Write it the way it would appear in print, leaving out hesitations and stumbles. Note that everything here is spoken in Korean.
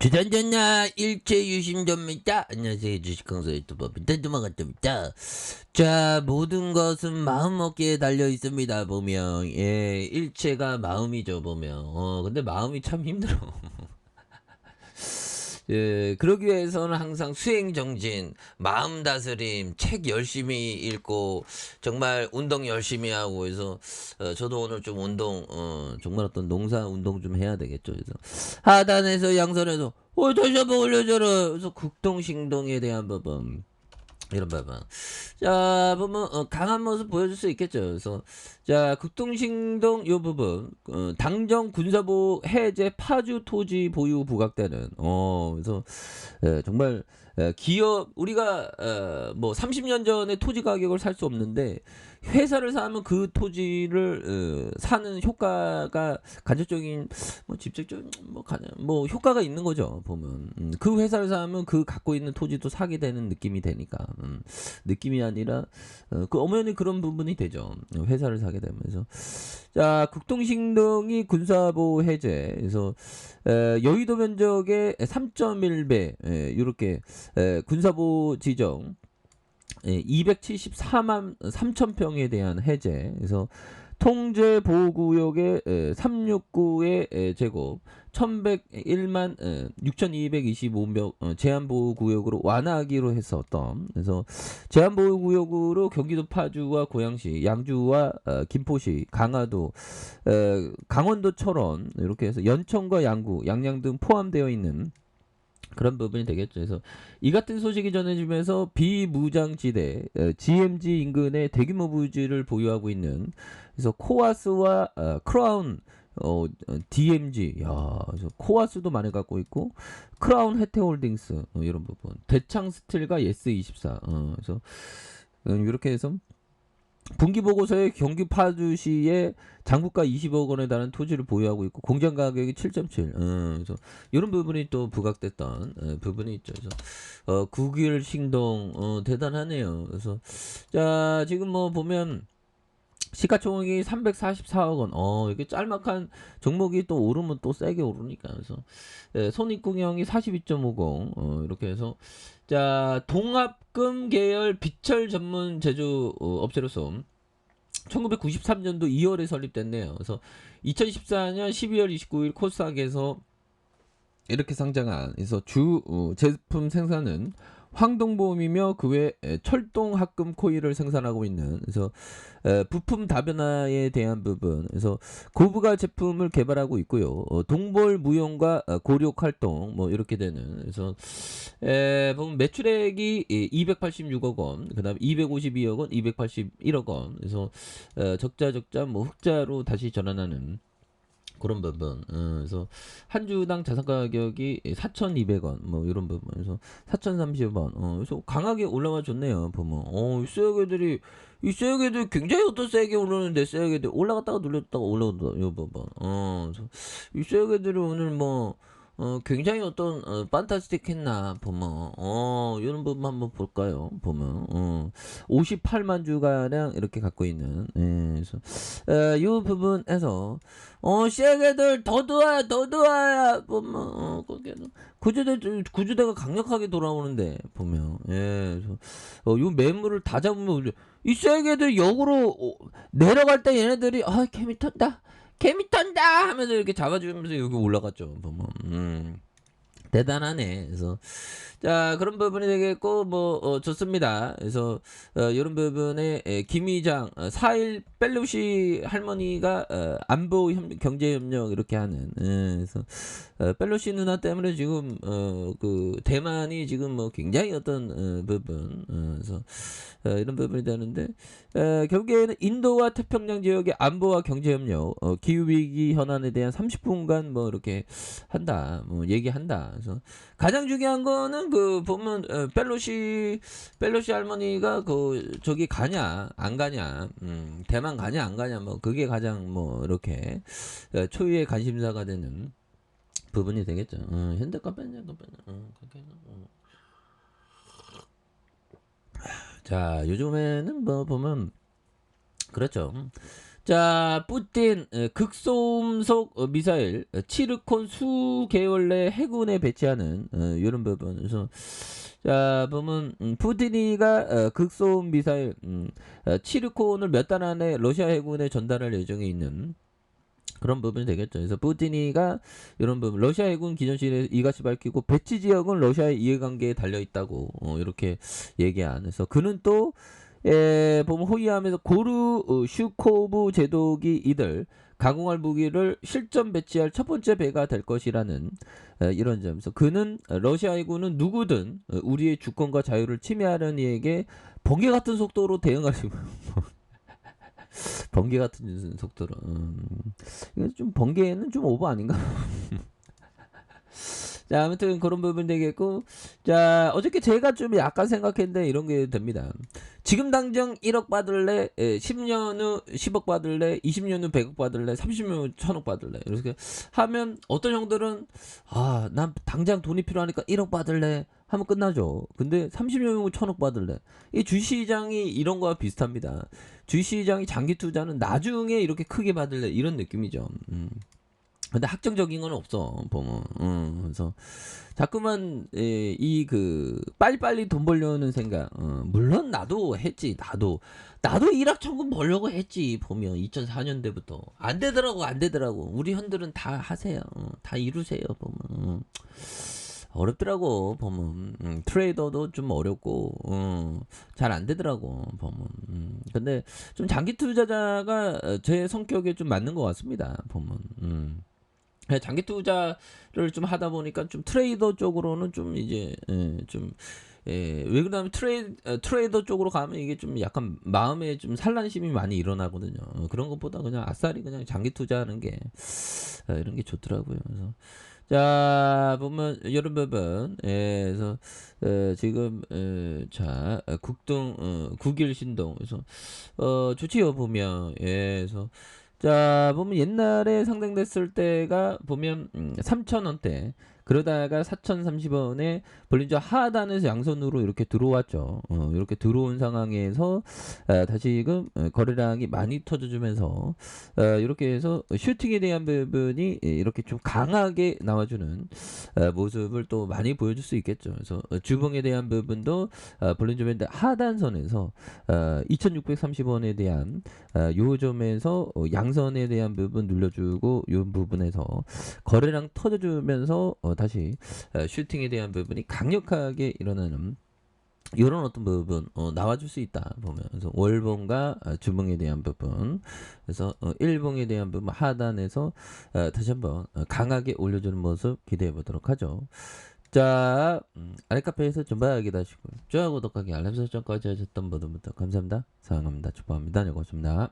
주전전나 일체 유심전입니다. 안녕하세요. 주식강사 유튜버 빈탄도마가입니다. 자, 모든 것은 마음먹기에 달려 있습니다. 보면 일체가 마음이죠. 보면 근데 마음이 참 힘들어. 그러기 위해서는 항상 수행정진, 마음 다스림, 책 열심히 읽고, 정말 운동 열심히 하고 해서, 저도 오늘 좀 운동, 정말 어떤 농사 운동 좀 해야 되겠죠. 그래서, 하단에서 양선에서, 다시 한번 올려줘라. 그래서 극동행동에 대한 부분. 이런 부분. 자, 보면 강한 모습 보여줄 수 있겠죠. 그래서 자, 극동행동 요 부분, 당정 군사보 해제 파주 토지 보유 부각되는, 그래서 정말 기업 우리가 뭐 30년 전에 토지 가격을 살 수 없는데 회사를 사면 그 토지를 사는 효과가 간접적인 뭐 직접적인 뭐 효과가 있는 거죠. 보면 그 회사를 사면 그 갖고 있는 토지도 사게 되는 느낌이 되니까 느낌이 아니라 그 엄연히 그런 부분이 되죠. 회사를 사게 되면서 자, 극동행동이 군사보 해제, 그래서 여의도 면적의 3.1배 이렇게 군사보 지정 274만 3천 평에 대한 해제, 그래서 통제 보호구역의 369의 제곱 1101만 6225명 제한보호구역으로 완화하기로 했었던, 그래서 제한보호구역으로 경기도 파주와 고양시, 양주와 김포시, 강화도, 강원도 철원 이렇게 해서 연천과 양구, 양양 등 포함되어 있는 그런 부분이 되겠죠. 그래서 이 같은 소식이 전해지면서 비무장지대 GMG 인근에 대규모 부지를 보유하고 있는, 그래서 코아스와 크라운 DMG, 그래서 코아스도 많이 갖고 있고 크라운 혜태홀딩스 이런 부분, 대창 스틸과 예스24 그래서 이렇게 해서 분기 보고서에 경기 파주시에 장부가 20억 원에 달하는 토지를 보유하고 있고 공장 가격이 7.7. 그래서 이런 부분이 또 부각됐던 부분이 있죠. 그래서 국일 신동 대단하네요. 그래서 자, 지금 뭐 보면 시가총액이 344억 원. 이게 짤막한 종목이 또 오르면 또 세게 오르니까. 그래서 손익공영이 42.50. 이렇게 해서 자, 동합금 계열 비철 전문 제조 업체로서 1993년도 2월에 설립됐네요. 그래서 2014년 12월 29일 코스닥에서 이렇게 상장한, 그래서 주 제품 생산은 황동보험이며 그 외 철동 합금 코일을 생산하고 있는, 그래서 부품 다변화에 대한 부분, 그래서 고부가 제품을 개발하고 있고요. 동볼 무용과 고력 활동 뭐 이렇게 되는, 그래서 보면 매출액이 286억 원, 그다음 252억 원, 281억 원, 그래서 적자 뭐 흑자로 다시 전환하는 그런 부분. 그래서 한 주당 자산 가격이 4,200원 뭐 이런 부분. 그래서 4,030원. 그래서 강하게 올라와 줬네요. 보면 이 쇠역애들 굉장히 어떤 세게 오르는데, 쇠역애들 올라갔다가 눌렸다가 올라오다 이 부분. 그래서 이 쇠역애들이 오늘 뭐 굉장히 어떤 판타스틱했나 보면 이런 부분 한번 볼까요? 보면 58만 주가량 이렇게 갖고 있는, 그래서 이 부분에서 쉐게들 더 도와야 보면 거기는 구주대가 강력하게 돌아오는데 보면, 그래서 요 매물을 다 잡으면 이 쉐게들 역으로 내려갈 때 얘네들이 개미 턴다 하면서 이렇게 잡아주면서 여기 올라갔죠. 보면 대단하네. 그래서 자, 그런 부분이 되겠고 뭐 좋습니다. 그래서 이런 부분에 김의장 4일 펠로시 할머니가 안보 경제 협력 이렇게 하는, 그래서 펠로시 누나 때문에 지금 그 대만이 지금 뭐 굉장히 어떤 부분, 그래서 이런 부분이 되는데 결국에는 인도와 태평양 지역의 안보와 경제 협력, 기후 위기 현안에 대한 30분간 뭐 이렇게 한다, 뭐 얘기한다. 그래서 가장 중요한 거는 그 보면 펠로시 할머니가 그 저기 가냐 안 가냐, 대만 가냐 안 가냐, 뭐 그게 가장 뭐 이렇게 초유의 관심사가 되는 부분이 되겠죠. 현대카 빼냐 또 빼냐. 그렇게 해서, 자, 요즘에는 뭐 보면 그렇죠. 자, 푸틴 극소음속 미사일 치르콘 수개월 내 해군에 배치하는 이런 부분에서 자 보면 푸틴이가 극소음 미사일 치르콘을 몇 달 안에 러시아 해군에 전달할 예정에 있는 그런 부분이 되겠죠. 그래서 푸틴이가 이런 부분 러시아 해군 기존실에 이같이 밝히고 배치 지역은 러시아의 이해관계에 달려 있다고 이렇게 얘기 안 해서 그는 또 보면 호위하면서 고르 슈코브 제독이 이들 가공할 무기를 실전 배치할 첫 번째 배가 될 것이라는 이런 점에서 그는 러시아 해군은 누구든 우리의 주권과 자유를 침해하는 이에게 번개 같은 속도로 대응할 수 번개 같은 속도로 이거 좀 번개는 좀 오버 아닌가? 자, 아무튼 그런 부분 되겠고, 자, 어저께 제가 좀 약간 생각했는데 이런 게 됩니다. 지금 당장 1억 받을래, 10년 후 10억 받을래, 20년 후 100억 받을래, 30년 후 1000억 받을래. 이렇게 하면 어떤 형들은, 아, 난 당장 돈이 필요하니까 1억 받을래. 하면 끝나죠. 근데 30년 후 1000억 받을래. 이 주식시장이 이런 거와 비슷합니다. 주식시장이 장기 투자는 나중에 이렇게 크게 받을래. 이런 느낌이죠. 근데 확정적인 건 없어 보면 그래서 자꾸만 이 그 빨리빨리 돈 벌려는 생각 물론 나도 했지 나도 1억 천금 벌려고 했지 보면 2004년대부터 안 되더라고 우리 현들은 다 하세요 다 이루세요 보면 어렵더라고 보면 트레이더도 좀 어렵고 잘 안 되더라고 보면 근데 좀 장기 투자자가 제 성격에 좀 맞는 것 같습니다 보면 장기 투자를 좀 하다 보니까 좀 트레이더 쪽으로는 좀 이제 왜 그러냐면 트레이더 쪽으로 가면 이게 좀 약간 마음에 좀 산란심이 많이 일어나거든요. 그런 것보다 그냥 아싸리 그냥 장기 투자하는 게 이런 게 좋더라고요. 그래서 자 보면 이런 부분 그래서 지금 자 국동 국일 신동 그래서 좋지요 보면 그래서 자 보면 옛날에 상장됐을 때가 보면 3,000원대 그러다가 4,030원에 볼린저 하단에서 양선으로 이렇게 들어왔죠. 이렇게 들어온 상황에서 다시금 거래량이 많이 터져주면서 이렇게 해서 슈팅에 대한 부분이 이렇게 좀 강하게 나와주는 모습을 또 많이 보여줄 수 있겠죠. 그래서 주봉에 대한 부분도 볼린저 밴드 하단선에서 2,630원에 대한 요점에서 양선에 대한 부분 눌러주고 이 부분에서 거래량 터져주면서 다시 슈팅에 대한 부분이 강력하게 일어나는 이런 어떤 부분 나와줄 수 있다 보면 그래서 월봉과 주봉에 대한 부분 그래서 일봉에 대한 부분 하단에서 다시 한번 강하게 올려주는 모습 기대해 보도록 하죠. 자 아래카페에서 좀 봐야겠다 하시고 좋아요 구독하기 알람 설정까지 하셨던 분들부터 감사합니다. 사랑합니다. 축복합니다. 네 고맙습니다.